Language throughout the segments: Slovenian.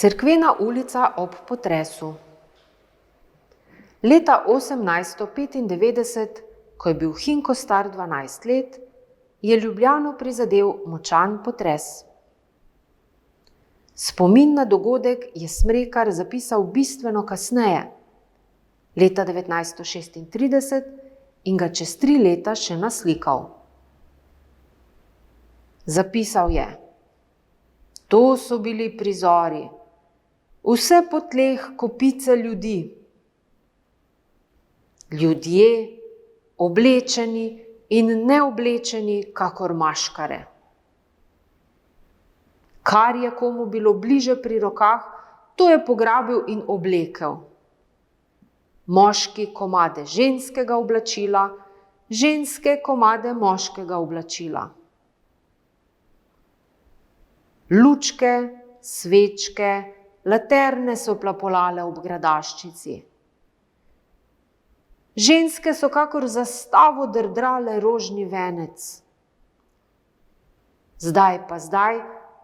Cerkvena ulica ob potresu. Leta 1895, ko je bil Hinko star 12 let, je Ljubljano prizadel močan potres. Spomin na dogodek je Smrekar zapisal bistveno kasneje, leta 1936, in ga čez 3 leta še naslikal. Zapisal je: To so bili prizori, vse po tleh kopice ljudi. Ljudje, oblečeni in neoblečeni kakor maškare. Kar je komu bilo bliže pri rokah, to je pograbil in oblekel. Moški komade ženskega oblačila, ženske komade moškega oblačila. Lučke, svečke, laterne so plapolale ob gradaščici. Ženske so kakor zastavo drdrale rožni venec. Zdaj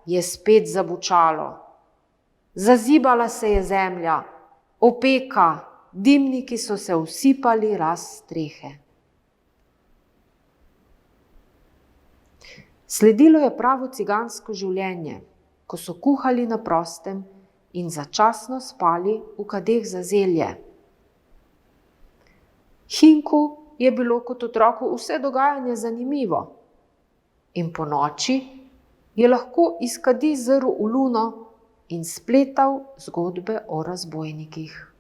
je spet zabučalo. Zazibala se je zemlja, opeka, dimniki so se usipali raz strehe. Sledilo je pravo cigansko življenje, ko so kuhali na prostem in začasno spali v kadeh za zelje. Hinku je bilo kot otroku vse dogajanje zanimivo in ponoči je lahko iz kadi zrl v luno in spletal zgodbe o razbojnikih.